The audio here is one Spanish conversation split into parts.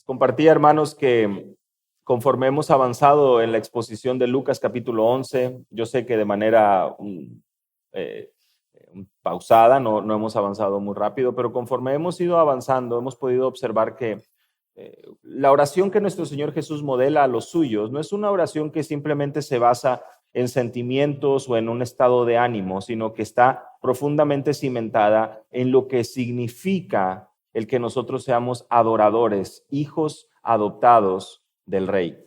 Compartía, hermanos, que conforme hemos avanzado en la exposición de Lucas capítulo 11, yo sé que de manera eh, pausada, no hemos avanzado muy rápido, pero conforme hemos ido avanzando, hemos podido observar que la oración que nuestro Señor Jesús modela a los suyos no es una oración que simplemente se basa en sentimientos o en un estado de ánimo, sino que está profundamente cimentada en lo que significa el que nosotros seamos adoradores, hijos adoptados del Rey.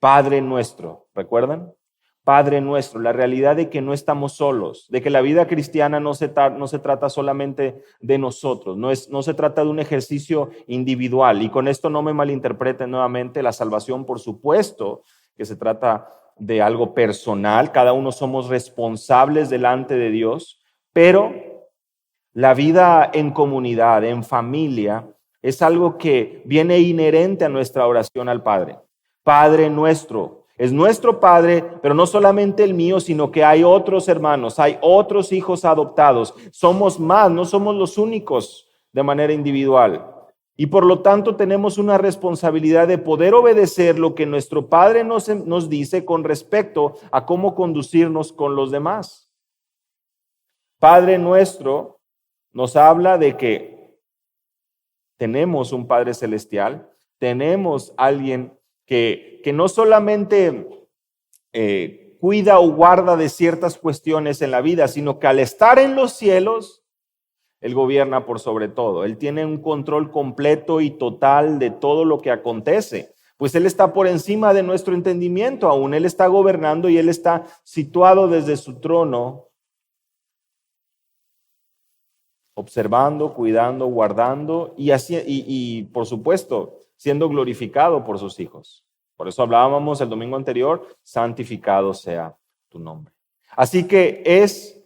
Padre nuestro, ¿recuerdan? Padre nuestro, la realidad de que no estamos solos, de que la vida cristiana no se trata solamente de nosotros, no se trata de un ejercicio individual. Y con esto no me malinterpreten nuevamente, la salvación, por supuesto, que se trata de algo personal, cada uno somos responsables delante de Dios, pero la vida en comunidad, en familia, es algo que viene inherente a nuestra oración al Padre. Padre nuestro, es nuestro Padre, pero no solamente el mío, sino que hay otros hermanos, hay otros hijos adoptados. Somos más, no somos los únicos de manera individual. Y por lo tanto tenemos una responsabilidad de poder obedecer lo que nuestro Padre nos dice con respecto a cómo conducirnos con los demás. Padre nuestro nos habla de que tenemos un Padre celestial, tenemos alguien que no solamente cuida o guarda de ciertas cuestiones en la vida, sino que al estar en los cielos, Él gobierna por sobre todo. Él tiene un control completo y total de todo lo que acontece. Pues Él está por encima de nuestro entendimiento aún. Él está gobernando y Él está situado desde su trono, observando, cuidando, guardando y por supuesto, siendo glorificado por sus hijos. Por eso hablábamos el domingo anterior, santificado sea tu nombre. Así que es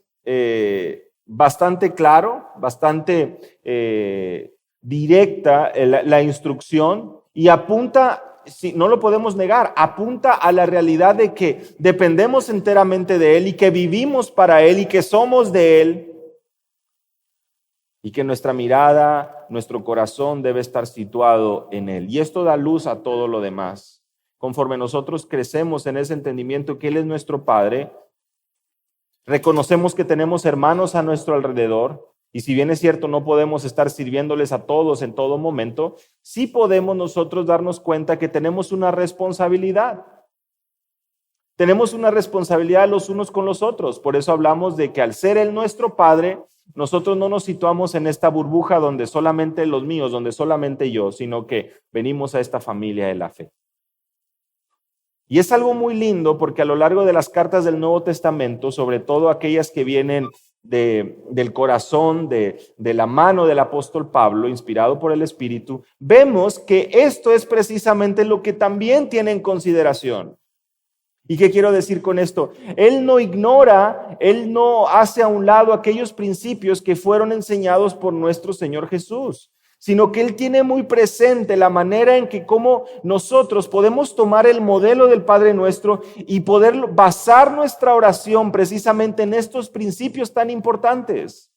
bastante claro, bastante directa la instrucción y apunta, no lo podemos negar, apunta a la realidad de que dependemos enteramente de Él y que vivimos para Él y que somos de Él. Y que nuestra mirada, nuestro corazón debe estar situado en Él. Y esto da luz a todo lo demás. Conforme nosotros crecemos en ese entendimiento que Él es nuestro Padre, reconocemos que tenemos hermanos a nuestro alrededor. Y si bien es cierto, no podemos estar sirviéndoles a todos en todo momento, sí podemos nosotros darnos cuenta que tenemos una responsabilidad. Tenemos una responsabilidad los unos con los otros. Por eso hablamos de que al ser Él nuestro Padre, nosotros no nos situamos en esta burbuja donde solamente los míos, donde solamente yo, sino que venimos a esta familia de la fe. Y es algo muy lindo porque a lo largo de las cartas del Nuevo Testamento, sobre todo aquellas que vienen del corazón, de la mano del apóstol Pablo, inspirado por el Espíritu, vemos que esto es precisamente lo que también tiene en consideración. ¿Y qué quiero decir con esto? Él no ignora, Él no hace a un lado aquellos principios que fueron enseñados por nuestro Señor Jesús, sino que Él tiene muy presente la manera en que cómo nosotros podemos tomar el modelo del Padre Nuestro y poder basar nuestra oración precisamente en estos principios tan importantes.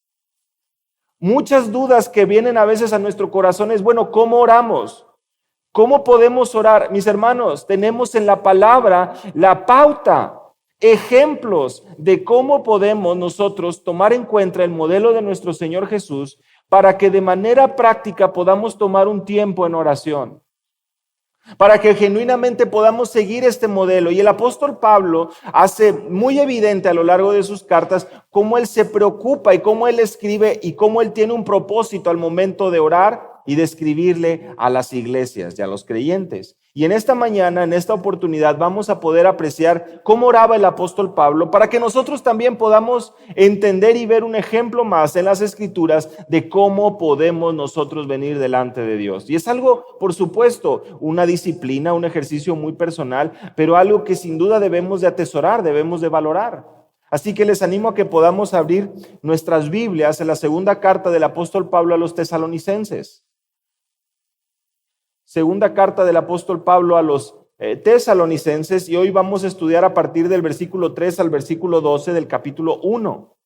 Muchas dudas que vienen a veces a nuestro corazón es, bueno, ¿cómo oramos? ¿Cómo podemos orar? Mis hermanos, tenemos en la palabra la pauta, ejemplos de cómo podemos nosotros tomar en cuenta el modelo de nuestro Señor Jesús para que de manera práctica podamos tomar un tiempo en oración, para que genuinamente podamos seguir este modelo. Y el apóstol Pablo hace muy evidente a lo largo de sus cartas cómo él se preocupa y cómo él escribe y cómo él tiene un propósito al momento de orar y de escribirle a las iglesias y a los creyentes. Y en esta mañana, en esta oportunidad, vamos a poder apreciar cómo oraba el apóstol Pablo para que nosotros también podamos entender y ver un ejemplo más en las Escrituras de cómo podemos nosotros venir delante de Dios. Y es algo, por supuesto, una disciplina, un ejercicio muy personal, pero algo que sin duda debemos de atesorar, debemos de valorar. Así que les animo a que podamos abrir nuestras Biblias en la segunda carta del apóstol Pablo a los tesalonicenses. Segunda carta del apóstol Pablo a los tesalonicenses, y hoy vamos a estudiar a partir del versículo 3 al versículo 12 del capítulo 1.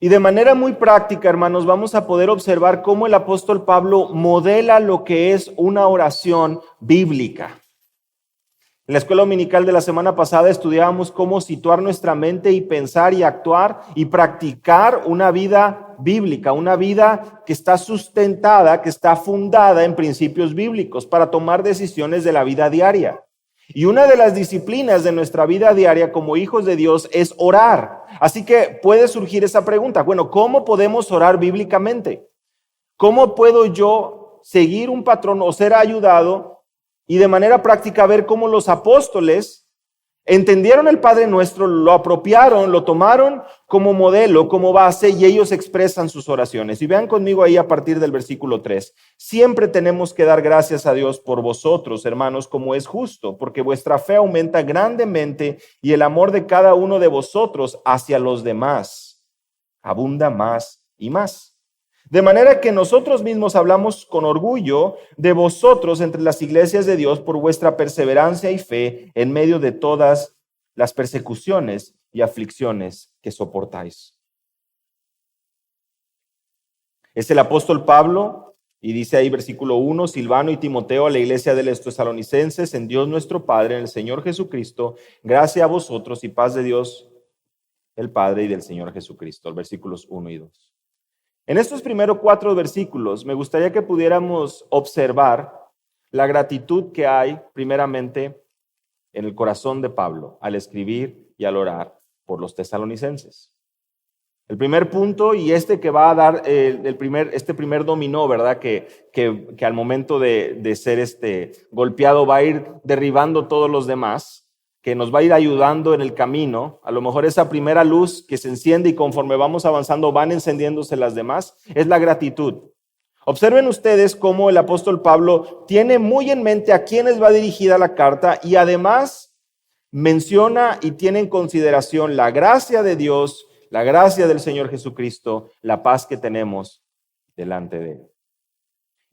Y de manera muy práctica, hermanos, vamos a poder observar cómo el apóstol Pablo modela lo que es una oración bíblica. En la escuela dominical de la semana pasada estudiábamos cómo situar nuestra mente y pensar y actuar y practicar una vida bíblica, una vida que está sustentada, que está fundada en principios bíblicos para tomar decisiones de la vida diaria. Y una de las disciplinas de nuestra vida diaria como hijos de Dios es orar. Así que puede surgir esa pregunta, bueno, ¿cómo podemos orar bíblicamente? ¿Cómo puedo yo seguir un patrón o ser ayudado y de manera práctica ver cómo los apóstoles entendieron el Padre Nuestro, lo apropiaron, lo tomaron como modelo, como base, y ellos expresan sus oraciones? Y vean conmigo ahí a partir del versículo 3. Siempre tenemos que dar gracias a Dios por vosotros, hermanos, como es justo, porque vuestra fe aumenta grandemente y el amor de cada uno de vosotros hacia los demás abunda más y más. De manera que nosotros mismos hablamos con orgullo de vosotros entre las iglesias de Dios por vuestra perseverancia y fe en medio de todas las persecuciones y aflicciones que soportáis. Es el apóstol Pablo, y dice ahí versículo 1, Silvano y Timoteo a la iglesia de los tesalonicenses, en Dios nuestro Padre, en el Señor Jesucristo, gracia a vosotros y paz de Dios el Padre y del Señor Jesucristo. Versículos 1 y 2. En estos primeros 4 versículos me gustaría que pudiéramos observar la gratitud que hay primeramente en el corazón de Pablo al escribir y al orar por los tesalonicenses. El primer punto, y que va a dar este primer dominó, ¿verdad? Que al momento de ser golpeado va a ir derribando todos los demás, que nos va a ir ayudando en el camino. A lo mejor esa primera luz que se enciende y conforme vamos avanzando van encendiéndose las demás, es la gratitud. Observen ustedes cómo el apóstol Pablo tiene muy en mente a quiénes va dirigida la carta y además menciona y tiene en consideración la gracia de Dios, la gracia del Señor Jesucristo, la paz que tenemos delante de Él.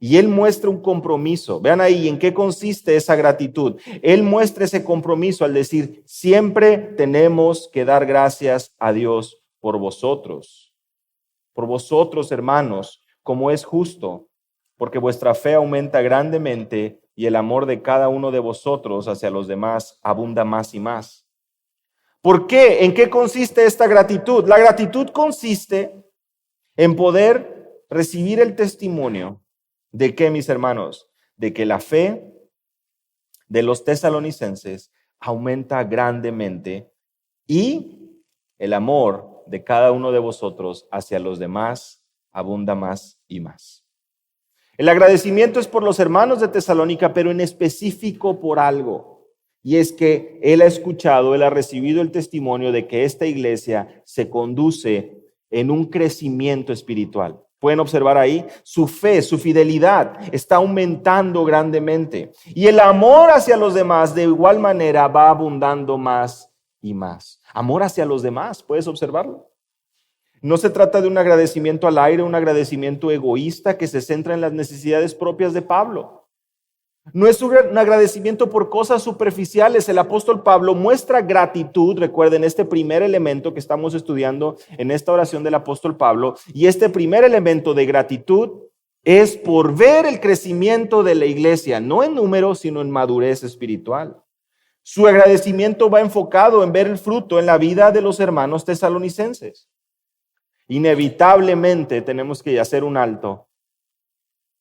Y Él muestra un compromiso. Vean ahí en qué consiste esa gratitud. Él muestra ese compromiso al decir, siempre tenemos que dar gracias a Dios por vosotros, hermanos, como es justo, porque vuestra fe aumenta grandemente y el amor de cada uno de vosotros hacia los demás abunda más y más. ¿Por qué? ¿En qué consiste esta gratitud? La gratitud consiste en poder recibir el testimonio de que, mis hermanos, de que la fe de los tesalonicenses aumenta grandemente y el amor de cada uno de vosotros hacia los demás abunda más y más. El agradecimiento es por los hermanos de Tesalónica, pero en específico por algo. Y es que él ha escuchado, él ha recibido el testimonio de que esta iglesia se conduce en un crecimiento espiritual. Pueden observar ahí, su fe, su fidelidad está aumentando grandemente. Y el amor hacia los demás de igual manera va abundando más y más. Amor hacia los demás, puedes observarlo. No se trata de un agradecimiento al aire, un agradecimiento egoísta que se centra en las necesidades propias de Pablo. No es un agradecimiento por cosas superficiales. El apóstol Pablo muestra gratitud. Recuerden este primer elemento que estamos estudiando en esta oración del apóstol Pablo. Y este primer elemento de gratitud es por ver el crecimiento de la iglesia, no en número, sino en madurez espiritual. Su agradecimiento va enfocado en ver el fruto en la vida de los hermanos tesalonicenses. Inevitablemente tenemos que hacer un alto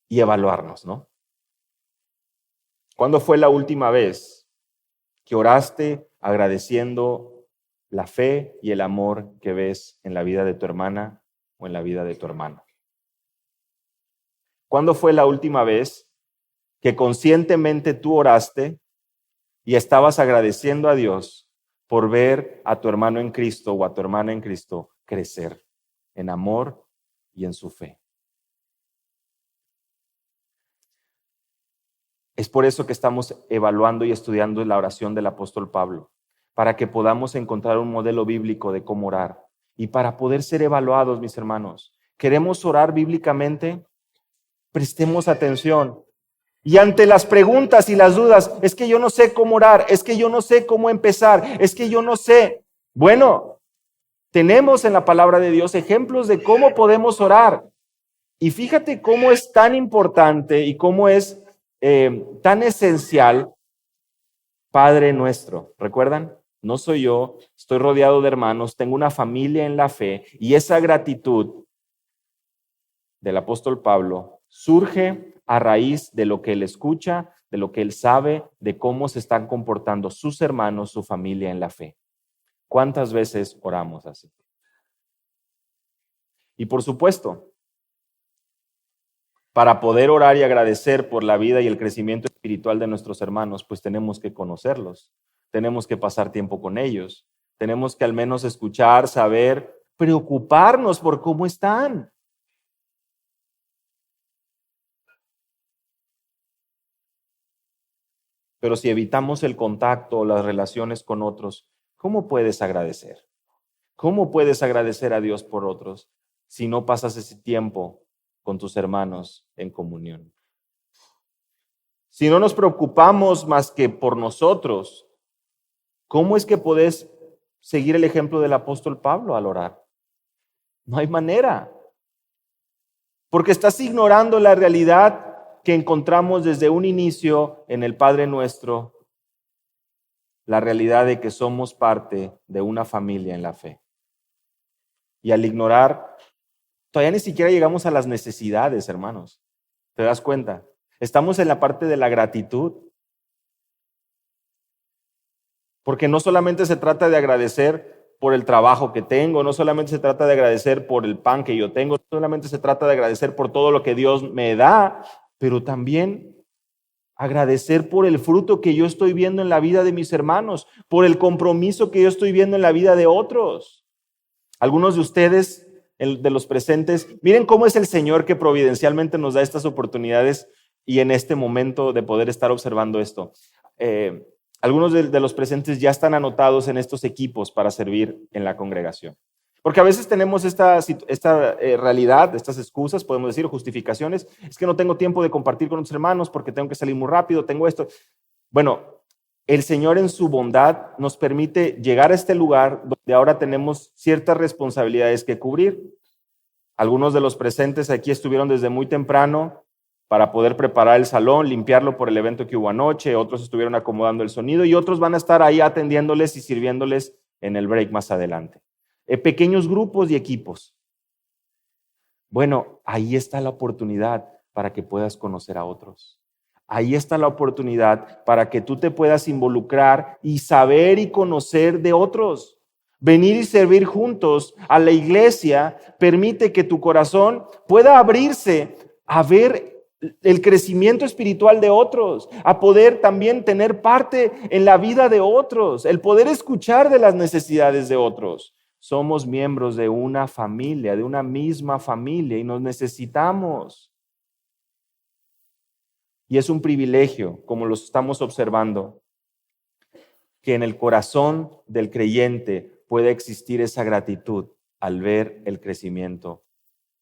y evaluarnos, ¿no? ¿Cuándo fue la última vez que oraste agradeciendo la fe y el amor que ves en la vida de tu hermana o en la vida de tu hermano? ¿Cuándo fue la última vez que conscientemente tú oraste y estabas agradeciendo a Dios por ver a tu hermano en Cristo o a tu hermana en Cristo crecer en amor y en su fe? Es por eso que estamos evaluando y estudiando la oración del apóstol Pablo, para que podamos encontrar un modelo bíblico de cómo orar y para poder ser evaluados, mis hermanos. ¿Queremos orar bíblicamente? Prestemos atención. Y ante las preguntas y las dudas, es que yo no sé cómo orar, es que yo no sé cómo empezar, es que yo no sé. Bueno, Tenemos en la palabra de Dios ejemplos de cómo podemos orar. Y fíjate cómo es tan importante y cómo es tan esencial Padre nuestro. ¿Recuerdan? No soy yo, estoy rodeado de hermanos, tengo una familia en la fe y esa gratitud del apóstol Pablo surge a raíz de lo que él escucha, de lo que él sabe, de cómo se están comportando sus hermanos, su familia en la fe. ¿Cuántas veces oramos así? Y por supuesto, para poder orar y agradecer por la vida y el crecimiento espiritual de nuestros hermanos, pues tenemos que conocerlos, tenemos que pasar tiempo con ellos, tenemos que al menos escuchar, saber, preocuparnos por cómo están. Pero si evitamos el contacto o las relaciones con otros, ¿cómo puedes agradecer? ¿Cómo puedes agradecer a Dios por otros si no pasas ese tiempo con tus hermanos en comunión? Si no nos preocupamos más que por nosotros, ¿cómo es que podés seguir el ejemplo del apóstol Pablo al orar? No hay manera. Porque estás ignorando la realidad que encontramos desde un inicio en el Padre Nuestro, la realidad de que somos parte de una familia en la fe. Y al ignorar, todavía ni siquiera llegamos a las necesidades, hermanos. ¿Te das cuenta? Estamos en la parte de la gratitud. Porque no solamente se trata de agradecer por el trabajo que tengo, no solamente se trata de agradecer por el pan que yo tengo, no solamente se trata de agradecer por todo lo que Dios me da, pero también agradecer por el fruto que yo estoy viendo en la vida de mis hermanos, por el compromiso que yo estoy viendo en la vida de otros. Algunos de ustedes, de los presentes, miren cómo es el Señor que providencialmente nos da estas oportunidades y en este momento de poder estar observando esto. Algunos de los presentes ya están anotados en estos equipos para servir en la congregación. Porque a veces tenemos esta realidad, estas excusas, podemos decir, justificaciones. Es que no tengo tiempo de compartir con otros hermanos porque tengo que salir muy rápido, tengo esto. Bueno, el Señor en su bondad nos permite llegar a este lugar donde ahora tenemos ciertas responsabilidades que cubrir. Algunos de los presentes aquí estuvieron desde muy temprano para poder preparar el salón, limpiarlo por el evento que hubo anoche, otros estuvieron acomodando el sonido y otros van a estar ahí atendiéndoles y sirviéndoles en el break más adelante. Pequeños grupos y equipos. Bueno, ahí está la oportunidad para que puedas conocer a otros. Ahí está la oportunidad para que tú te puedas involucrar y saber y conocer de otros. Venir y servir juntos a la iglesia permite que tu corazón pueda abrirse a ver el crecimiento espiritual de otros, a poder también tener parte en la vida de otros, el poder escuchar de las necesidades de otros. Somos miembros de una familia, de una misma familia y nos necesitamos. Y es un privilegio, como lo estamos observando, que en el corazón del creyente pueda existir esa gratitud al ver el crecimiento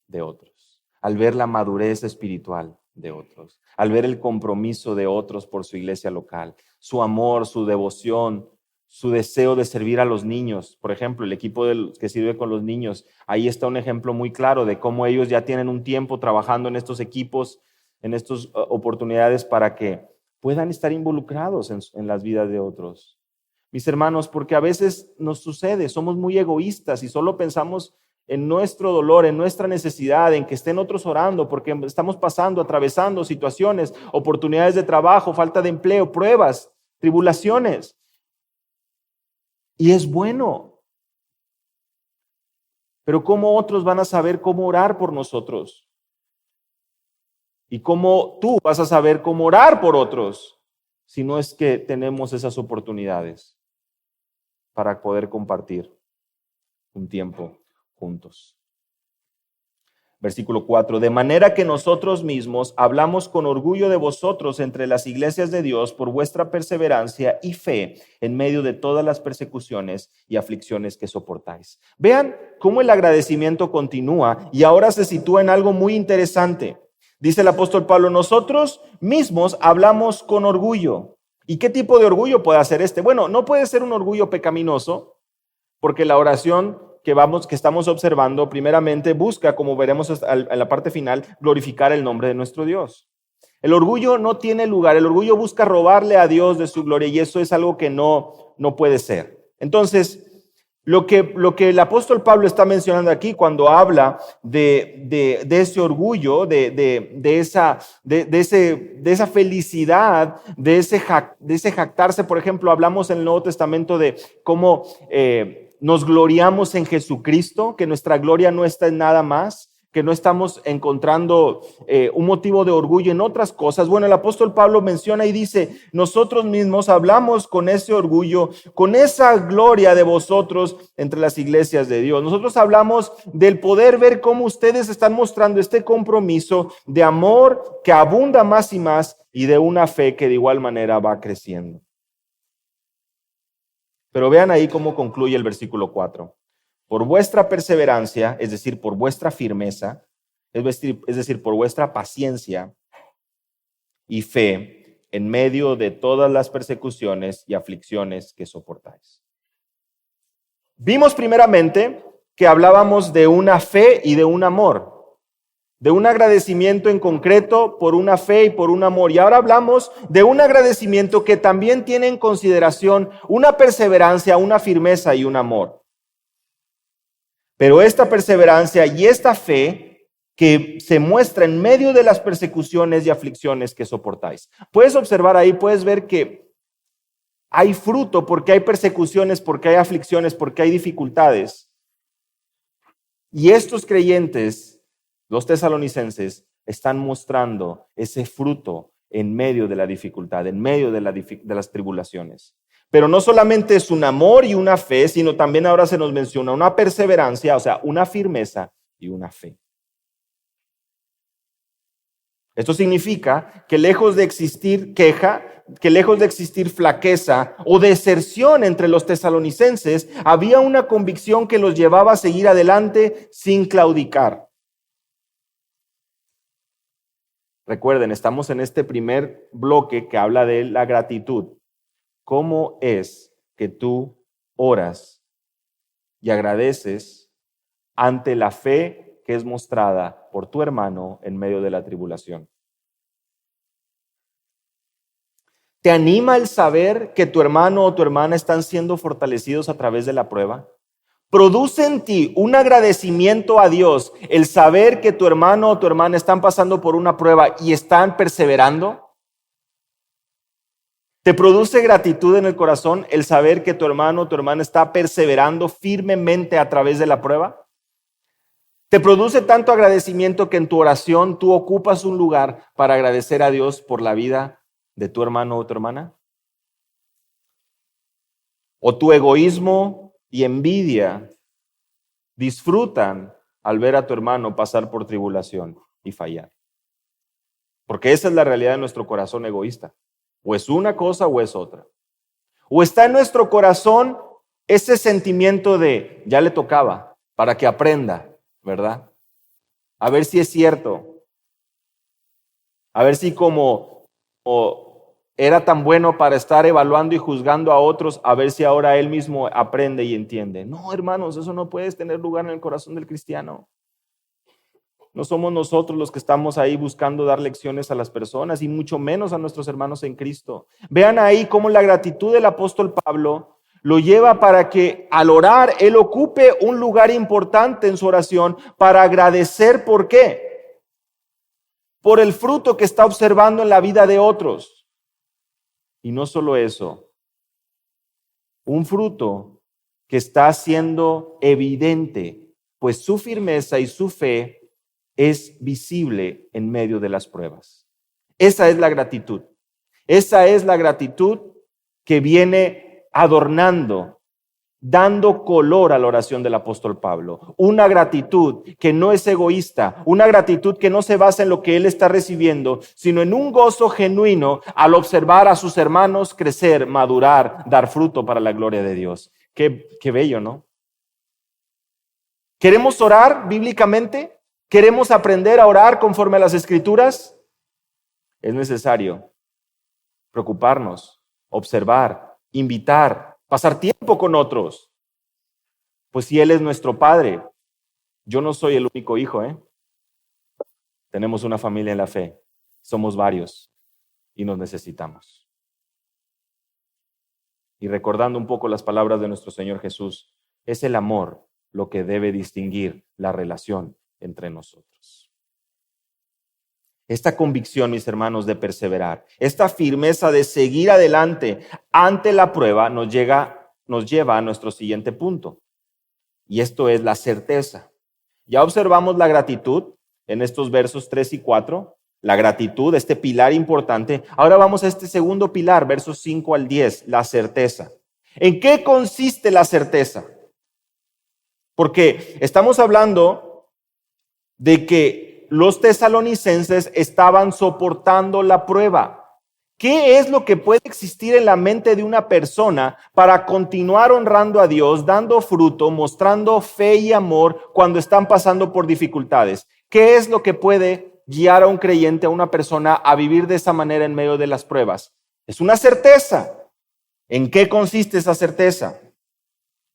de otros, al ver la madurez espiritual de otros, al ver el compromiso de otros por su iglesia local, su amor, su devoción, su deseo de servir a los niños. Por ejemplo, el equipo que sirve con los niños, ahí está un ejemplo muy claro de cómo ellos ya tienen un tiempo trabajando en estos equipos, en estas oportunidades para que puedan estar involucrados en las vidas de otros. Mis hermanos, porque a veces nos sucede, somos muy egoístas y solo pensamos en nuestro dolor, en nuestra necesidad, en que estén otros orando, porque estamos pasando, atravesando situaciones, oportunidades de trabajo, falta de empleo, pruebas, tribulaciones. Y es bueno. Pero ¿cómo otros van a saber cómo orar por nosotros? ¿Y cómo tú vas a saber cómo orar por otros si no es que tenemos esas oportunidades para poder compartir un tiempo juntos? Versículo 4, de manera que nosotros mismos hablamos con orgullo de vosotros entre las iglesias de Dios por vuestra perseverancia y fe en medio de todas las persecuciones y aflicciones que soportáis. Vean cómo el agradecimiento continúa y ahora se sitúa en algo muy interesante. Dice el apóstol Pablo, nosotros mismos hablamos con orgullo. ¿Y qué tipo de orgullo puede ser este? Bueno, no puede ser un orgullo pecaminoso, porque la oración que estamos observando, primeramente busca, como veremos en la parte final, glorificar el nombre de nuestro Dios. El orgullo no tiene lugar, el orgullo busca robarle a Dios de su gloria y eso es algo que no puede ser. Entonces, lo que el apóstol Pablo está mencionando aquí cuando habla de ese orgullo, de esa felicidad, de ese jactarse, por ejemplo, hablamos en el Nuevo Testamento de cómo nos gloriamos en Jesucristo, que nuestra gloria no está en nada más, que no estamos encontrando un motivo de orgullo en otras cosas. Bueno, el apóstol Pablo menciona y dice, nosotros mismos hablamos con ese orgullo, con esa gloria de vosotros entre las iglesias de Dios. Nosotros hablamos del poder ver cómo ustedes están mostrando este compromiso de amor que abunda más y más y de una fe que de igual manera va creciendo. Pero vean ahí cómo concluye el versículo 4. Por vuestra perseverancia, es decir, por vuestra firmeza, es decir, por vuestra paciencia y fe en medio de todas las persecuciones y aflicciones que soportáis. Vimos primeramente que hablábamos de una fe y de un amor, de un agradecimiento en concreto por una fe y por un amor. Y ahora hablamos de un agradecimiento que también tiene en consideración una perseverancia, una firmeza y un amor. Pero esta perseverancia y esta fe que se muestra en medio de las persecuciones y aflicciones que soportáis. Puedes observar ahí, puedes ver que hay fruto porque hay persecuciones, porque hay aflicciones, porque hay dificultades. Y estos creyentes, los tesalonicenses, están mostrando ese fruto en medio de la dificultad, en medio de las tribulaciones. Pero no solamente es un amor y una fe, sino también ahora se nos menciona una perseverancia, o sea, una firmeza y una fe. Esto significa que lejos de existir queja, que lejos de existir flaqueza o deserción entre los tesalonicenses, había una convicción que los llevaba a seguir adelante sin claudicar. Recuerden, estamos en este primer bloque que habla de la gratitud. ¿Cómo es que tú oras y agradeces ante la fe que es mostrada por tu hermano en medio de la tribulación? ¿Te anima el saber que tu hermano o tu hermana están siendo fortalecidos a través de la prueba? ¿Produce en ti un agradecimiento a Dios el saber que tu hermano o tu hermana están pasando por una prueba y están perseverando? ¿Te produce gratitud en el corazón el saber que tu hermano o tu hermana está perseverando firmemente a través de la prueba? ¿Te produce tanto agradecimiento que en tu oración tú ocupas un lugar para agradecer a Dios por la vida de tu hermano o tu hermana? ¿O tu egoísmo y envidia disfrutan al ver a tu hermano pasar por tribulación y fallar? Porque esa es la realidad de nuestro corazón egoísta. O es una cosa o es otra. O está en nuestro corazón ese sentimiento de ya le tocaba para que aprenda, ¿verdad? A ver si es cierto. A ver si como era tan bueno para estar evaluando y juzgando a otros, a ver si ahora él mismo aprende y entiende. No, hermanos, eso no puede tener lugar en el corazón del cristiano. No somos nosotros los que estamos ahí buscando dar lecciones a las personas y mucho menos a nuestros hermanos en Cristo. Vean ahí cómo la gratitud del apóstol Pablo lo lleva para que al orar él ocupe un lugar importante en su oración para agradecer. ¿Por qué? Por el fruto que está observando en la vida de otros. Y no solo eso, un fruto que está siendo evidente, pues su firmeza y su fe es visible en medio de las pruebas. Esa es la gratitud. Esa es la gratitud que viene adornando, dando color a la oración del apóstol Pablo. Una gratitud que no es egoísta, una gratitud que no se basa en lo que él está recibiendo, sino en un gozo genuino al observar a sus hermanos crecer, madurar, dar fruto para la gloria de Dios. Qué bello, ¿no? ¿Queremos orar bíblicamente? ¿Queremos aprender a orar conforme a las Escrituras? Es necesario preocuparnos, observar, invitar, pasar tiempo con otros. Pues si Él es nuestro Padre, yo no soy el único hijo, ¿eh? Tenemos una familia en la fe, somos varios y nos necesitamos. Y recordando un poco las palabras de nuestro Señor Jesús, es el amor lo que debe distinguir la relación entre nosotros. Esta convicción, mis hermanos, de perseverar, esta firmeza de seguir adelante ante la prueba nos lleva a nuestro siguiente punto. Y esto es la certeza. Ya observamos la gratitud en estos versos 3 y 4. La gratitud, este pilar importante. Ahora vamos a este segundo pilar, versos 5 al 10, la certeza. ¿En qué consiste la certeza? Porque estamos hablando de que los tesalonicenses estaban soportando la prueba. ¿Qué es lo que puede existir en la mente de una persona para continuar honrando a Dios, dando fruto, mostrando fe y amor cuando están pasando por dificultades? ¿Qué es lo que puede guiar a un creyente, a una persona, a vivir de esa manera en medio de las pruebas? Es una certeza. ¿En qué consiste esa certeza?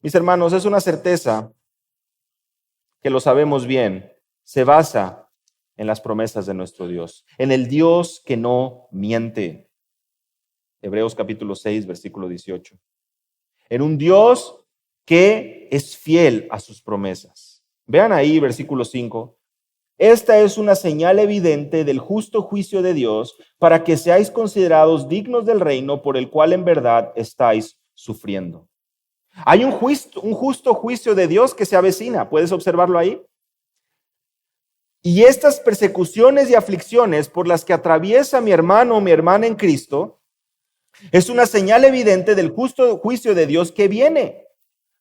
Mis hermanos, es una certeza que lo sabemos bien, se basa en las promesas de nuestro Dios, en el Dios que no miente. Hebreos capítulo 6, versículo 18. En un Dios que es fiel a sus promesas. Vean ahí, versículo 5. Esta es una señal evidente del justo juicio de Dios para que seáis considerados dignos del reino por el cual en verdad estáis sufriendo. Hay un justo juicio de Dios que se avecina. ¿Puedes observarlo ahí? Y estas persecuciones y aflicciones por las que atraviesa mi hermano o mi hermana en Cristo es una señal evidente del justo juicio de Dios que viene.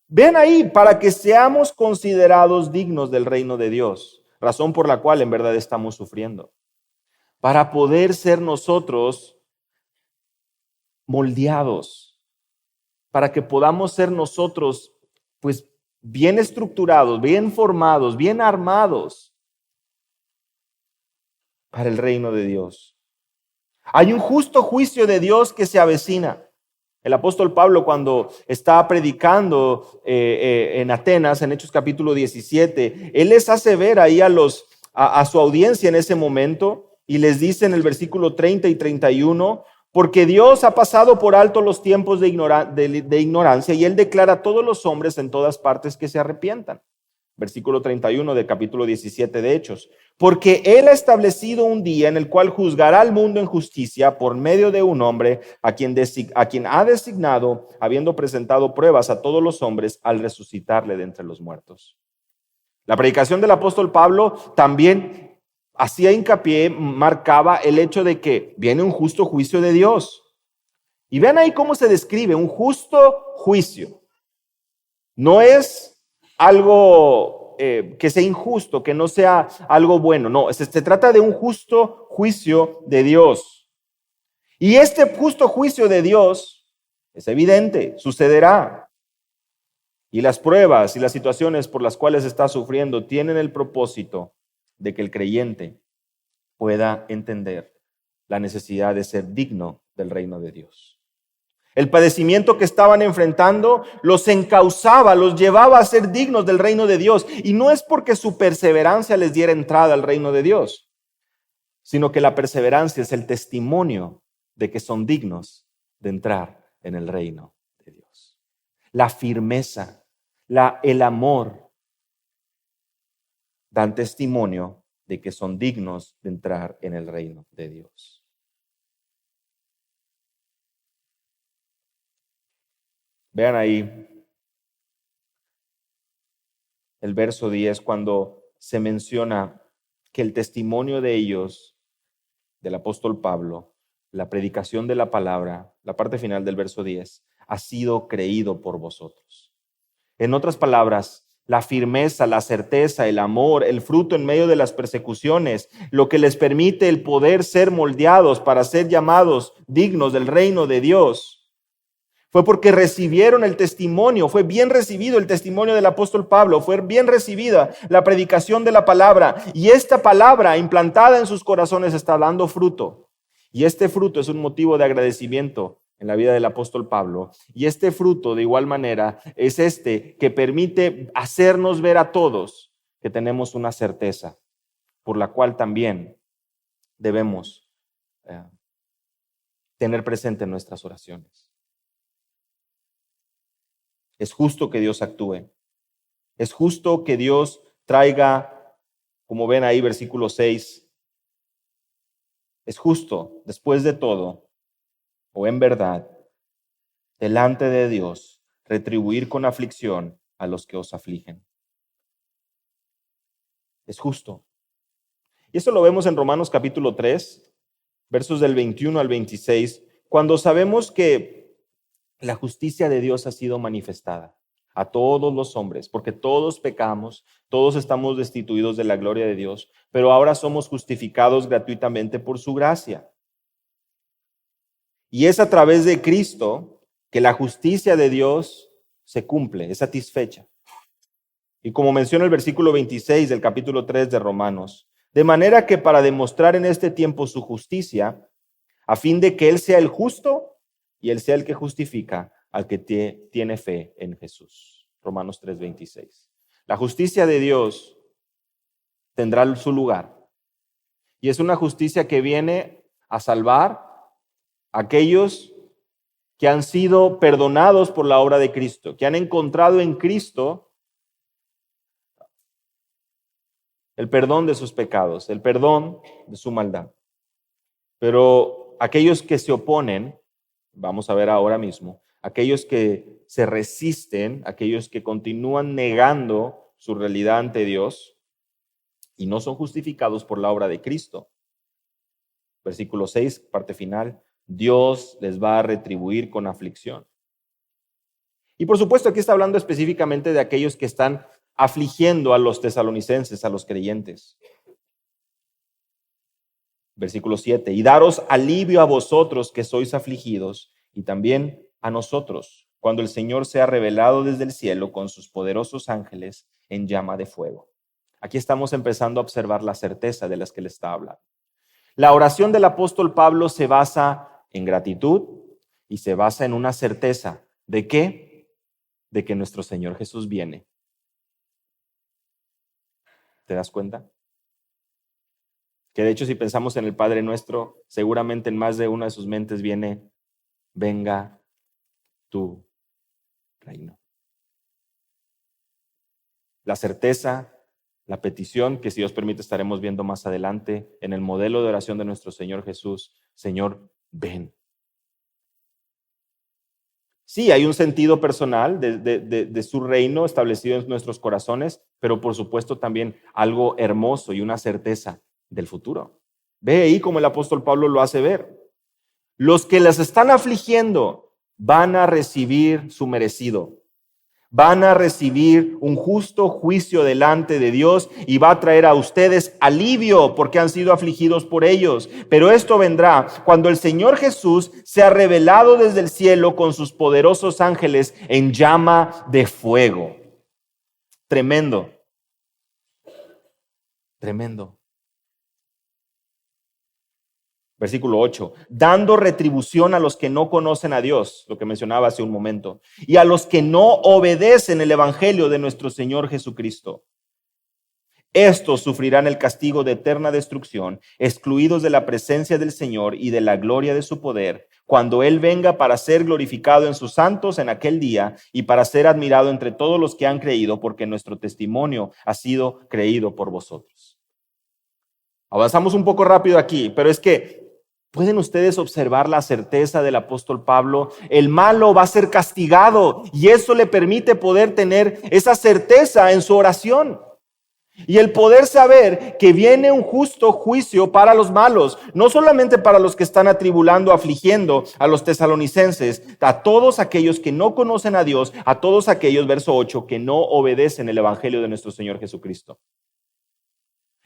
Ven ahí, para que seamos considerados dignos del reino de Dios, razón por la cual en verdad estamos sufriendo. Para poder ser nosotros moldeados, para que podamos ser nosotros, pues, bien estructurados, bien formados, bien armados para el reino de Dios. Hay un justo juicio de Dios que se avecina. El apóstol Pablo, cuando estaba predicando en Atenas, en Hechos capítulo 17, él les hace ver ahí a su audiencia en ese momento y les dice en el versículo 30 y 31, porque Dios ha pasado por alto los tiempos de ignorancia y Él declara a todos los hombres en todas partes que se arrepientan. Versículo 31 del capítulo 17 de Hechos. Porque Él ha establecido un día en el cual juzgará al mundo en justicia por medio de un hombre a quien ha designado, habiendo presentado pruebas a todos los hombres al resucitarle de entre los muertos. La predicación del apóstol Pablo también hacía hincapié, marcaba el hecho de que viene un justo juicio de Dios. Y vean ahí cómo se describe un justo juicio. No es algo que sea injusto, que no sea algo bueno. No, se trata de un justo juicio de Dios. Y este justo juicio de Dios es evidente, sucederá. Y las pruebas y las situaciones por las cuales está sufriendo tienen el propósito de que el creyente pueda entender la necesidad de ser digno del reino de Dios. El padecimiento que estaban enfrentando los encauzaba, los llevaba a ser dignos del reino de Dios. Y no es porque su perseverancia les diera entrada al reino de Dios, sino que la perseverancia es el testimonio de que son dignos de entrar en el reino de Dios. La firmeza, el amor dan testimonio de que son dignos de entrar en el reino de Dios. Vean ahí el verso 10 cuando se menciona que el testimonio de ellos, del apóstol Pablo, la predicación de la palabra, la parte final del verso 10, ha sido creído por vosotros. En otras palabras, la firmeza, la certeza, el amor, el fruto en medio de las persecuciones, lo que les permite el poder ser moldeados para ser llamados dignos del reino de Dios, fue porque recibieron el testimonio, fue bien recibido el testimonio del apóstol Pablo, fue bien recibida la predicación de la palabra, y esta palabra implantada en sus corazones está dando fruto. Y este fruto es un motivo de agradecimiento en la vida del apóstol Pablo. Y este fruto, de igual manera, es este que permite hacernos ver a todos que tenemos una certeza, por la cual también debemos tener presente en nuestras oraciones. Es justo que Dios actúe. Es justo que Dios traiga, como ven ahí, versículo 6, es justo, después de todo, o en verdad, delante de Dios, retribuir con aflicción a los que os afligen. Es justo. Y eso lo vemos en Romanos capítulo 3, versos del 21 al 26, cuando sabemos que la justicia de Dios ha sido manifestada a todos los hombres, porque todos pecamos, todos estamos destituidos de la gloria de Dios, pero ahora somos justificados gratuitamente por su gracia. Y es a través de Cristo que la justicia de Dios se cumple, es satisfecha. Y como menciona el versículo 26 del capítulo 3 de Romanos, de manera que para demostrar en este tiempo su justicia, a fin de que Él sea el justo y Él sea el que justifica al que tiene fe en Jesús. Romanos 3:26. La justicia de Dios tendrá su lugar. Y es una justicia que viene a salvar a aquellos que han sido perdonados por la obra de Cristo, que han encontrado en Cristo el perdón de sus pecados, el perdón de su maldad. Pero aquellos que se oponen, vamos a ver ahora mismo, aquellos que se resisten, aquellos que continúan negando su realidad ante Dios y no son justificados por la obra de Cristo. Versículo 6, parte final, Dios les va a retribuir con aflicción. Y por supuesto aquí está hablando específicamente de aquellos que están afligiendo a los tesalonicenses, a los creyentes. Versículo 7, y daros alivio a vosotros que sois afligidos, y también a nosotros, cuando el Señor sea revelado desde el cielo con sus poderosos ángeles en llama de fuego. Aquí estamos empezando a observar la certeza de las que le está hablando. La oración del apóstol Pablo se basa en gratitud y se basa en una certeza. ¿De qué? De que nuestro Señor Jesús viene. ¿Te das cuenta? Que de hecho, si pensamos en el Padre Nuestro, seguramente en más de una de sus mentes viene, venga tu reino. La certeza, la petición, que si Dios permite estaremos viendo más adelante en el modelo de oración de nuestro Señor Jesús, Señor, ven. Sí, hay un sentido personal de su reino establecido en nuestros corazones, pero por supuesto también algo hermoso y una certeza del futuro. Ve ahí como el apóstol Pablo lo hace ver. Los que las están afligiendo van a recibir su merecido. Van a recibir un justo juicio delante de Dios y va a traer a ustedes alivio porque han sido afligidos por ellos. Pero esto vendrá cuando el Señor Jesús sea revelado desde el cielo con sus poderosos ángeles en llama de fuego. Tremendo. Tremendo. Versículo 8, dando retribución a los que no conocen a Dios, lo que mencionaba hace un momento, y a los que no obedecen el evangelio de nuestro Señor Jesucristo. Estos sufrirán el castigo de eterna destrucción, excluidos de la presencia del Señor y de la gloria de su poder, cuando Él venga para ser glorificado en sus santos en aquel día y para ser admirado entre todos los que han creído, porque nuestro testimonio ha sido creído por vosotros. Avanzamos un poco rápido aquí, pero es que ¿pueden ustedes observar la certeza del apóstol Pablo? El malo va a ser castigado y eso le permite poder tener esa certeza en su oración. Y el poder saber que viene un justo juicio para los malos, no solamente para los que están atribulando, afligiendo a los tesalonicenses, a todos aquellos que no conocen a Dios, a todos aquellos, verso 8, que no obedecen el evangelio de nuestro Señor Jesucristo.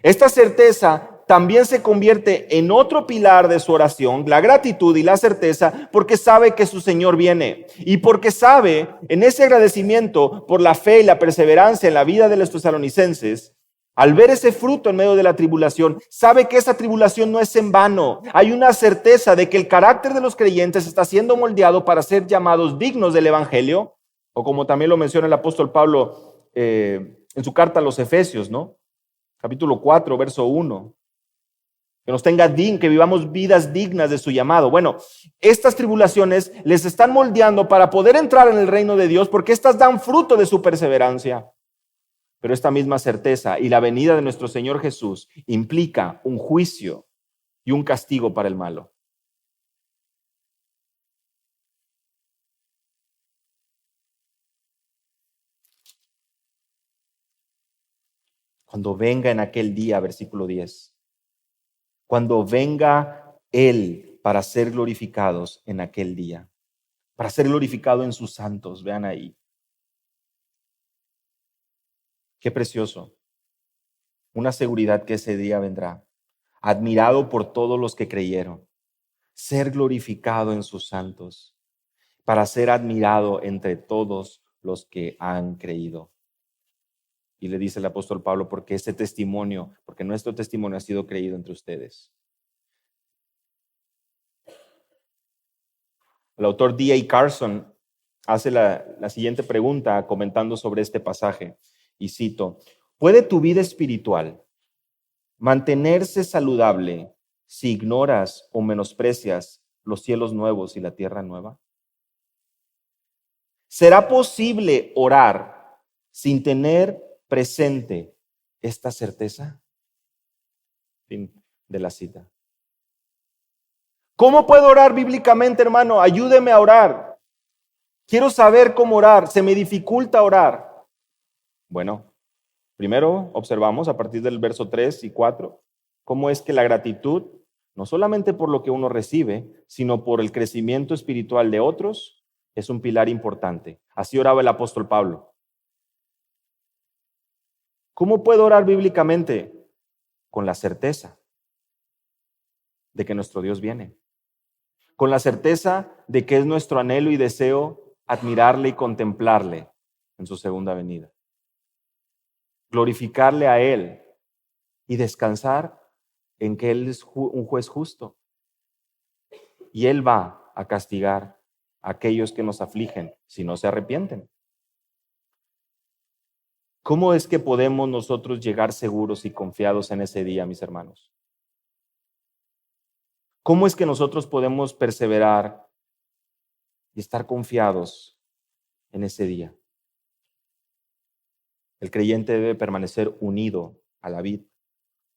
Esta certeza también se convierte en otro pilar de su oración, la gratitud y la certeza, porque sabe que su Señor viene y porque sabe en ese agradecimiento por la fe y la perseverancia en la vida de los tesalonicenses Al ver ese fruto en medio de la tribulación, sabe que esa tribulación no es en vano. Hay una certeza de que el carácter de los creyentes está siendo moldeado para ser llamados dignos del evangelio, o como también lo menciona el apóstol Pablo en su carta a los Efesios, ¿no? Capítulo 4, verso 1. Que nos tenga que vivamos vidas dignas de su llamado. Bueno, estas tribulaciones les están moldeando para poder entrar en el reino de Dios, porque estas dan fruto de su perseverancia. Pero esta misma certeza y la venida de nuestro Señor Jesús implica un juicio y un castigo para el malo. Cuando venga en aquel día, versículo 10, cuando venga Él para ser glorificados en aquel día, para ser glorificado en sus santos, vean ahí. Qué precioso. Una seguridad que ese día vendrá, admirado por todos los que creyeron, ser glorificado en sus santos, para ser admirado entre todos los que han creído. Y le dice el apóstol Pablo, porque nuestro testimonio ha sido creído entre ustedes. El autor D.A. Carson hace la siguiente pregunta comentando sobre este pasaje, y cito: ¿puede tu vida espiritual mantenerse saludable si ignoras o menosprecias los cielos nuevos y la tierra nueva? ¿Será posible orar sin tener presente esta certeza? Fin de la cita. ¿Cómo puedo orar bíblicamente, hermano? Ayúdeme a orar. Quiero saber cómo orar. Se me dificulta orar. Bueno, primero observamos a partir del verso 3 y 4 cómo es que la gratitud, no solamente por lo que uno recibe, sino por el crecimiento espiritual de otros, es un pilar importante. Así oraba el apóstol Pablo. ¿Cómo puedo orar bíblicamente? Con la certeza de que nuestro Dios viene. Con la certeza de que es nuestro anhelo y deseo admirarle y contemplarle en su segunda venida. Glorificarle a Él y descansar en que Él es un juez justo. Y Él va a castigar a aquellos que nos afligen si no se arrepienten. ¿Cómo es que podemos nosotros llegar seguros y confiados en ese día, mis hermanos? ¿Cómo es que nosotros podemos perseverar y estar confiados en ese día? El creyente debe permanecer unido a la vid.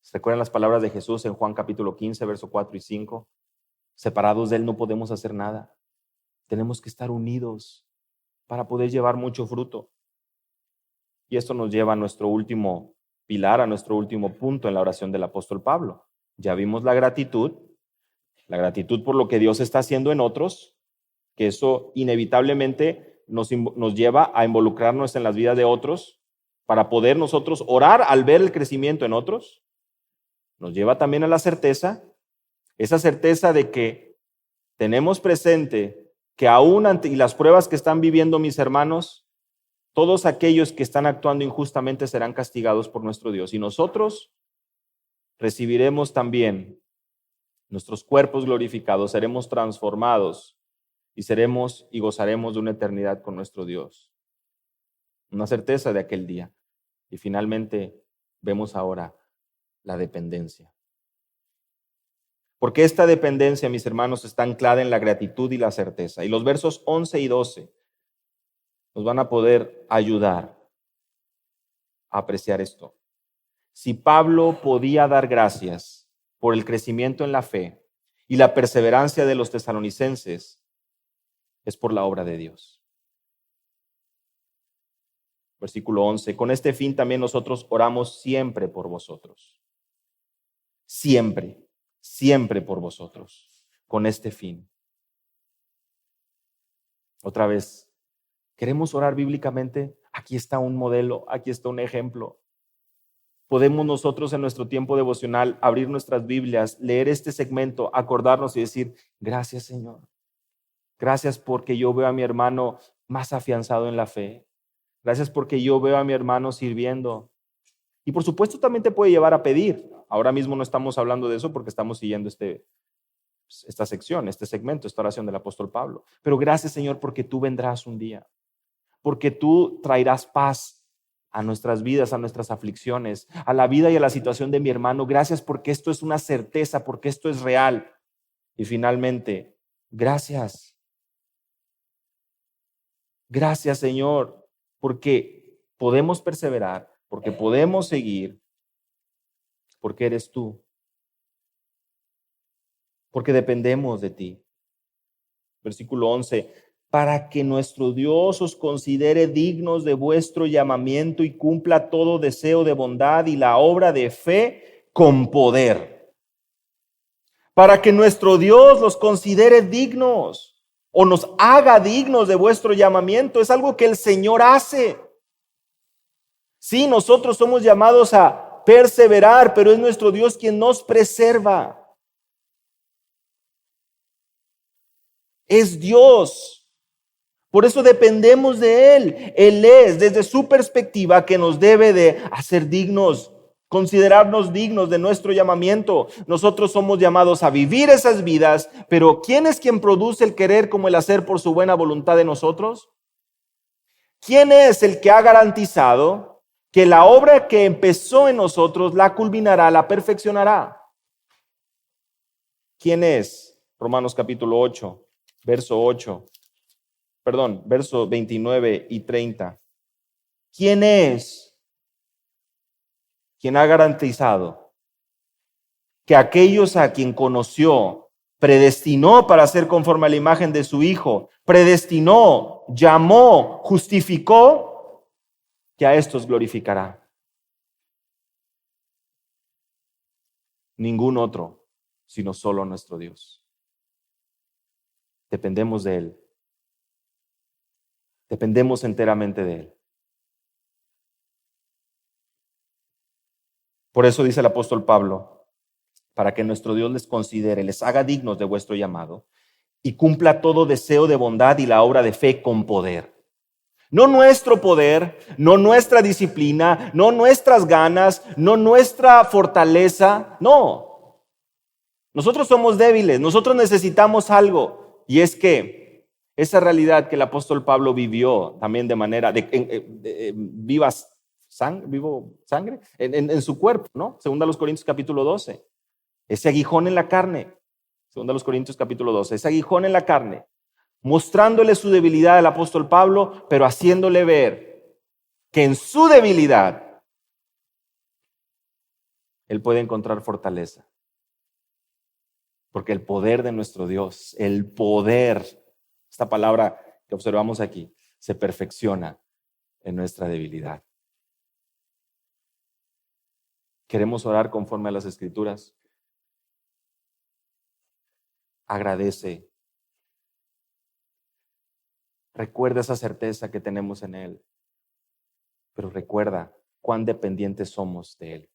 ¿Se recuerdan las palabras de Jesús en Juan capítulo 15, verso 4 y 5? Separados de Él no podemos hacer nada. Tenemos que estar unidos para poder llevar mucho fruto. Y esto nos lleva a nuestro último pilar, a nuestro último punto en la oración del apóstol Pablo. Ya vimos la gratitud por lo que Dios está haciendo en otros, que eso inevitablemente nos lleva a involucrarnos en las vidas de otros para poder nosotros orar al ver el crecimiento en otros. Nos lleva también a la certeza, esa certeza de que tenemos presente que aún ante las pruebas que están viviendo mis hermanos, todos aquellos que están actuando injustamente serán castigados por nuestro Dios. Y nosotros recibiremos también nuestros cuerpos glorificados, seremos transformados y gozaremos de una eternidad con nuestro Dios. Una certeza de aquel día. Y finalmente vemos ahora la dependencia. Porque esta dependencia, mis hermanos, está anclada en la gratitud y la certeza. Y los versos 11 y 12 nos van a poder ayudar a apreciar esto. Si Pablo podía dar gracias por el crecimiento en la fe y la perseverancia de los tesalonicenses, es por la obra de Dios. Versículo 11. Con este fin también nosotros oramos siempre por vosotros. Siempre, siempre por vosotros. Con este fin. Otra vez, ¿queremos orar bíblicamente? Aquí está un modelo, aquí está un ejemplo. Podemos nosotros en nuestro tiempo devocional abrir nuestras Biblias, leer este segmento, acordarnos y decir: gracias, Señor. Gracias porque yo veo a mi hermano más afianzado en la fe. Gracias porque yo veo a mi hermano sirviendo. Y por supuesto también te puede llevar a pedir. Ahora mismo no estamos hablando de eso porque estamos siguiendo esta sección, este segmento, esta oración del apóstol Pablo. Pero gracias, Señor, porque tú vendrás un día, porque tú traerás paz a nuestras vidas, a nuestras aflicciones, a la vida y a la situación de mi hermano. Gracias porque esto es una certeza, porque esto es real. Y finalmente, gracias. Gracias, Señor, porque podemos perseverar, porque podemos seguir, porque eres tú, porque dependemos de ti. Versículo 11, para que nuestro Dios os considere dignos de vuestro llamamiento y cumpla todo deseo de bondad y la obra de fe con poder. Para que nuestro Dios los considere dignos o nos haga dignos de vuestro llamamiento. Es algo que el Señor hace. Sí, nosotros somos llamados a perseverar, pero es nuestro Dios quien nos preserva. Es Dios. Por eso dependemos de Él. Él es, desde su perspectiva, que nos debe de hacer dignos, considerarnos dignos de nuestro llamamiento. Nosotros somos llamados a vivir esas vidas, pero ¿quién es quien produce el querer como el hacer por su buena voluntad de nosotros? ¿Quién es el que ha garantizado que la obra que empezó en nosotros la culminará, la perfeccionará? ¿Quién es? Romanos capítulo 8, verso 8. Verso 29 y 30. ¿Quién es quien ha garantizado que aquellos a quien conoció, predestinó para ser conforme a la imagen de su Hijo, predestinó, llamó, justificó, que a estos glorificará? Ningún otro, sino solo nuestro Dios. Dependemos de Él. Dependemos enteramente de Él. Por eso dice el apóstol Pablo, para que nuestro Dios les considere, les haga dignos de vuestro llamado y cumpla todo deseo de bondad y la obra de fe con poder. No nuestro poder, no nuestra disciplina, no nuestras ganas, no nuestra fortaleza, no. Nosotros somos débiles, nosotros necesitamos algo. Y es que esa realidad que el apóstol Pablo vivió también de manera vivo sangre en su cuerpo, ¿no? Según a los Corintios capítulo 12. Ese aguijón en la carne, según a los Corintios capítulo 12, ese aguijón en la carne, mostrándole su debilidad al apóstol Pablo, pero haciéndole ver que en su debilidad él puede encontrar fortaleza. Porque el poder de nuestro Dios, el poder, esta palabra que observamos aquí, se perfecciona en nuestra debilidad. ¿Queremos orar conforme a las Escrituras? Agradece. Recuerda esa certeza que tenemos en Él. Pero recuerda cuán dependientes somos de Él.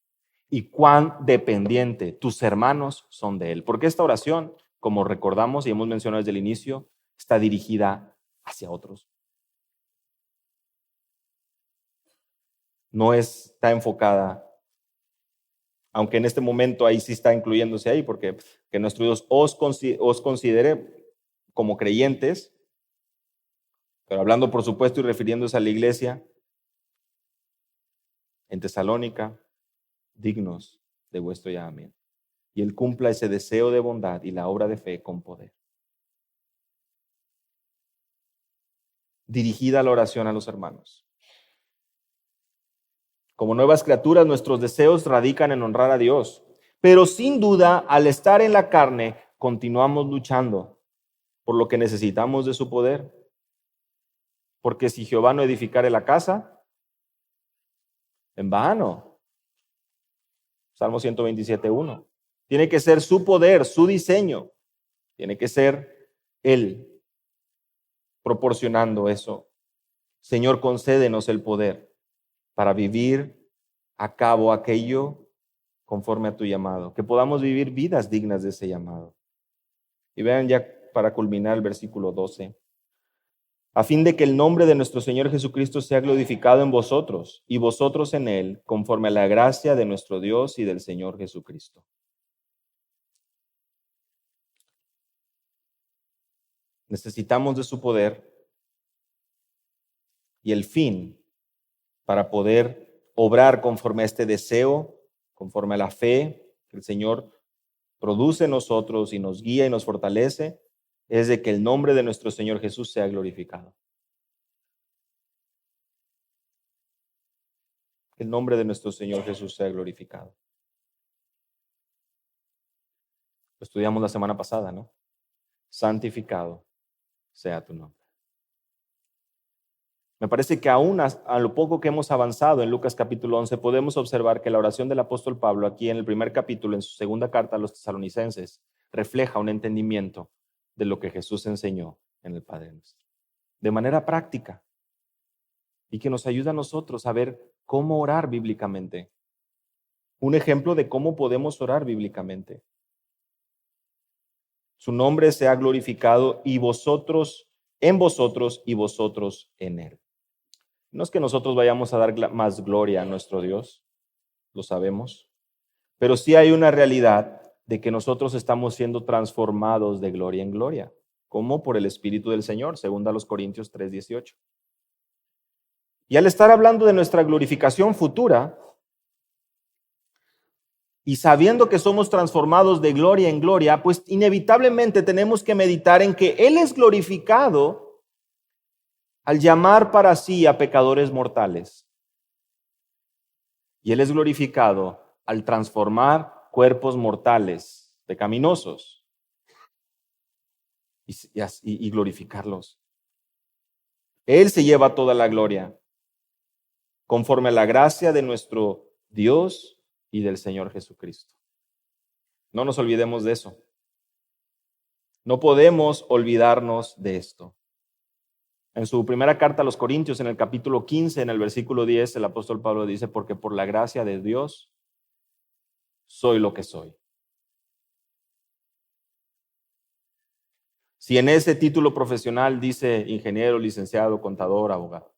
Y cuán dependiente tus hermanos son de Él. Porque esta oración, como recordamos y hemos mencionado desde el inicio, está dirigida hacia otros. No está enfocada, aunque en este momento ahí sí está incluyéndose ahí, porque que nuestro Dios os considere como creyentes, pero hablando por supuesto y refiriéndose a la iglesia en Tesalónica, dignos de vuestro llamamiento. Y Él cumpla ese deseo de bondad y la obra de fe con poder. Dirigida la oración a los hermanos. Como nuevas criaturas, nuestros deseos radican en honrar a Dios. Pero sin duda, al estar en la carne, continuamos luchando por lo que necesitamos de su poder. Porque si Jehová no edificare la casa, en vano. Salmo 127:1. Tiene que ser su poder, su diseño. Tiene que ser Él proporcionando eso. Señor, concédenos el poder para vivir a cabo aquello conforme a tu llamado. Que podamos vivir vidas dignas de ese llamado. Y vean ya para culminar el versículo 12. a fin de que el nombre de nuestro Señor Jesucristo sea glorificado en vosotros y vosotros en Él, conforme a la gracia de nuestro Dios y del Señor Jesucristo. Necesitamos de su poder y el fin para poder obrar conforme a este deseo, conforme a la fe que el Señor produce en nosotros y nos guía y nos fortalece, es de que el nombre de nuestro Señor Jesús sea glorificado. Que el nombre de nuestro Señor Jesús sea glorificado. Lo estudiamos la semana pasada, ¿no? Santificado sea tu nombre. Me parece que aún a lo poco que hemos avanzado en Lucas capítulo 11, podemos observar que la oración del apóstol Pablo aquí en el primer capítulo, en su segunda carta a los tesalonicenses, refleja un entendimiento de lo que Jesús enseñó en el Padre Nuestro, de manera práctica, y que nos ayuda a nosotros a ver cómo orar bíblicamente. Un ejemplo de cómo podemos orar bíblicamente. Su nombre sea glorificado y vosotros en vosotros y vosotros en Él. No es que nosotros vayamos a dar más gloria a nuestro Dios, lo sabemos, pero sí hay una realidad de que nosotros estamos siendo transformados de gloria en gloria, como por el Espíritu del Señor, según a los Corintios 3:18. Y al estar hablando de nuestra glorificación futura, y sabiendo que somos transformados de gloria en gloria, pues inevitablemente tenemos que meditar en que Él es glorificado al llamar para sí a pecadores mortales. Y Él es glorificado al transformar cuerpos mortales, pecaminosos, y glorificarlos. Él se lleva toda la gloria, conforme a la gracia de nuestro Dios y del Señor Jesucristo. No nos olvidemos de eso. No podemos olvidarnos de esto. En su primera carta a los Corintios, en el capítulo 15, en el versículo 10, el apóstol Pablo dice, porque por la gracia de Dios soy lo que soy. Si en ese título profesional dice ingeniero, licenciado, contador, abogado,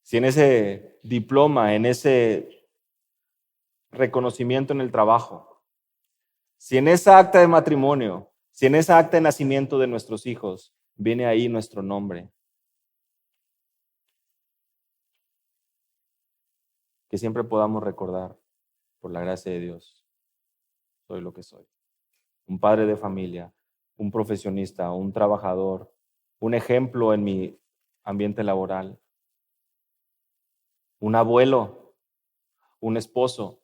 si en ese diploma, en ese reconocimiento en el trabajo, si en esa acta de matrimonio, si en esa acta de nacimiento de nuestros hijos, viene ahí nuestro nombre, que siempre podamos recordar, por la gracia de Dios, soy lo que soy. Un padre de familia, un profesionista, un trabajador, un ejemplo en mi ambiente laboral, un abuelo, un esposo,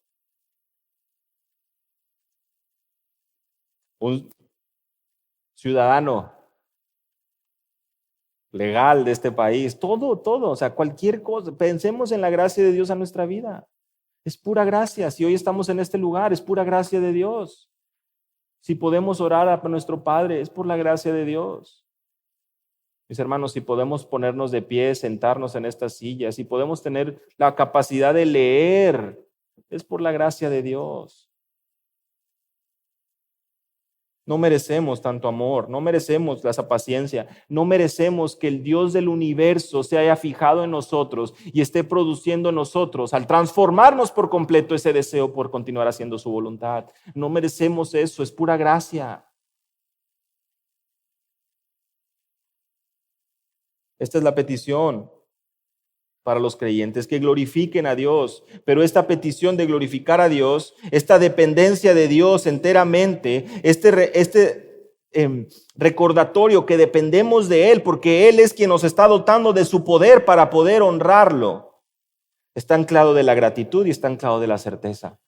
un ciudadano legal de este país, todo, o sea, cualquier cosa. Pensemos en la gracia de Dios a nuestra vida. Es pura gracia. Si hoy estamos en este lugar, es pura gracia de Dios. Si podemos orar a nuestro Padre, es por la gracia de Dios. Mis hermanos, si podemos ponernos de pie, sentarnos en estas sillas, si podemos tener la capacidad de leer, es por la gracia de Dios. No merecemos tanto amor, no merecemos esa paciencia, no merecemos que el Dios del universo se haya fijado en nosotros y esté produciendo en nosotros, al transformarnos por completo, ese deseo por continuar haciendo su voluntad. No merecemos eso, es pura gracia. Esta es la petición para los creyentes, que glorifiquen a Dios. Pero esta petición de glorificar a Dios, esta dependencia de Dios enteramente, recordatorio que dependemos de Él, porque Él es quien nos está dotando de su poder para poder honrarlo, está anclado de la gratitud y está anclado de la certeza.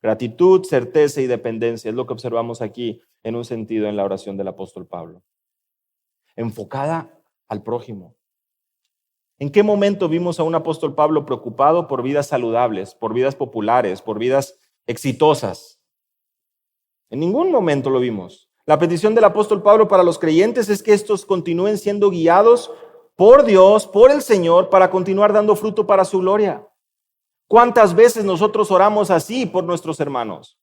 Gratitud, certeza y dependencia es lo que observamos aquí en un sentido en la oración del apóstol Pablo. Enfocada al prójimo. ¿En qué momento vimos a un apóstol Pablo preocupado por vidas saludables, por vidas populares, por vidas exitosas? En ningún momento lo vimos. La petición del apóstol Pablo para los creyentes es que estos continúen siendo guiados por Dios, por el Señor, para continuar dando fruto para su gloria. ¿Cuántas veces nosotros oramos así por nuestros hermanos?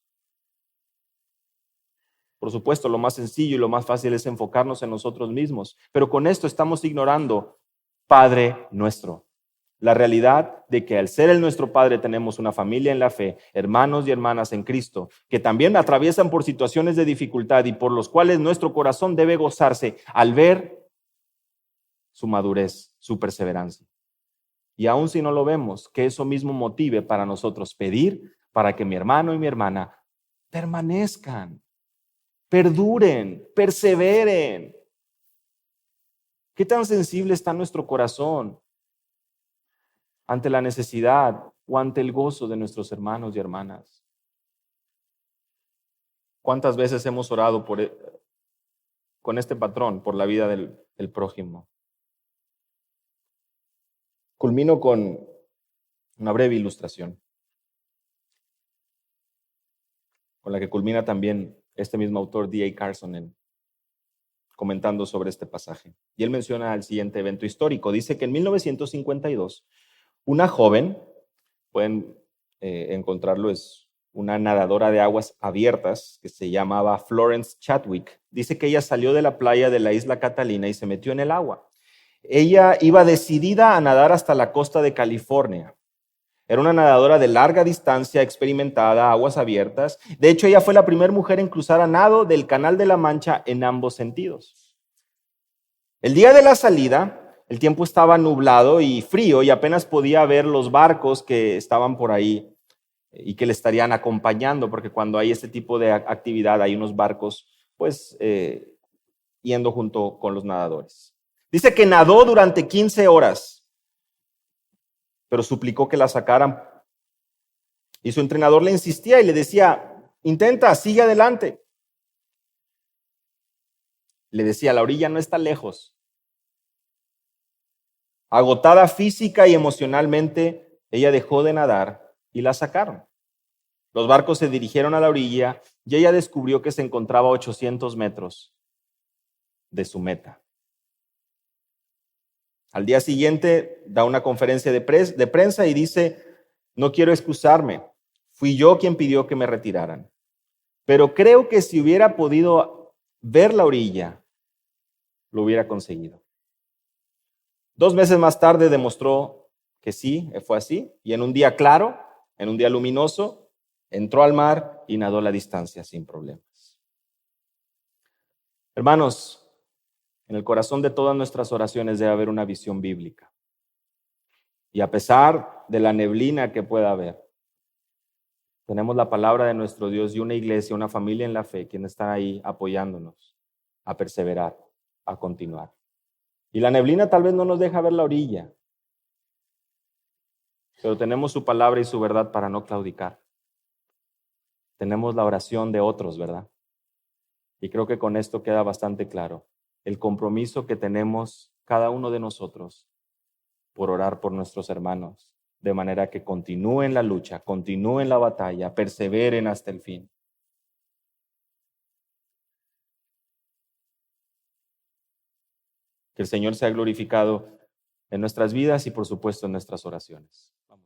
Por supuesto, lo más sencillo y lo más fácil es enfocarnos en nosotros mismos, pero con esto estamos ignorando Padre nuestro. La realidad de que al ser el nuestro Padre tenemos una familia en la fe, hermanos y hermanas en Cristo, que también atraviesan por situaciones de dificultad y por los cuales nuestro corazón debe gozarse al ver su madurez, su perseverancia. Y aun si no lo vemos, que eso mismo motive para nosotros pedir para que mi hermano y mi hermana permanezcan, perduren, perseveren. ¿Qué tan sensible está nuestro corazón ante la necesidad o ante el gozo de nuestros hermanos y hermanas? ¿Cuántas veces hemos orado con este patrón por la vida del prójimo? Culmino con una breve ilustración, con la que culmina también este mismo autor, D.A. Carson, comentando sobre este pasaje. Y él menciona el siguiente evento histórico. Dice que en 1952, una joven, pueden encontrarlo, es una nadadora de aguas abiertas que se llamaba Florence Chadwick. Dice que ella salió de la playa de la isla Catalina y se metió en el agua. Ella iba decidida a nadar hasta la costa de California. Era una nadadora de larga distancia, experimentada, aguas abiertas. De hecho, ella fue la primera mujer en cruzar a nado del Canal de la Mancha en ambos sentidos. El día de la salida, el tiempo estaba nublado y frío y apenas podía ver los barcos que estaban por ahí y que le estarían acompañando, porque cuando hay este tipo de actividad hay unos barcos, pues, yendo junto con los nadadores. Dice que nadó durante 15 horas, pero suplicó que la sacaran. Y su entrenador le insistía y le decía, intenta, sigue adelante. Le decía, la orilla no está lejos. Agotada física y emocionalmente, ella dejó de nadar y la sacaron. Los barcos se dirigieron a la orilla y ella descubrió que se encontraba a 800 metros de su meta. Al día siguiente da una conferencia de prensa y dice, no quiero excusarme, fui yo quien pidió que me retiraran, pero creo que si hubiera podido ver la orilla, lo hubiera conseguido. 2 meses más tarde demostró que sí, fue así, y en un día claro, en un día luminoso, entró al mar y nadó la distancia sin problemas. Hermanos, en el corazón de todas nuestras oraciones debe haber una visión bíblica. Y a pesar de la neblina que pueda haber, tenemos la palabra de nuestro Dios y una iglesia, una familia en la fe, quien está ahí apoyándonos a perseverar, a continuar. Y la neblina tal vez no nos deja ver la orilla, pero tenemos su palabra y su verdad para no claudicar. Tenemos la oración de otros, ¿verdad? Y creo que con esto queda bastante claro el compromiso que tenemos cada uno de nosotros por orar por nuestros hermanos, de manera que continúen la lucha, continúen la batalla, perseveren hasta el fin. Que el Señor sea glorificado en nuestras vidas y por supuesto en nuestras oraciones. Vamos.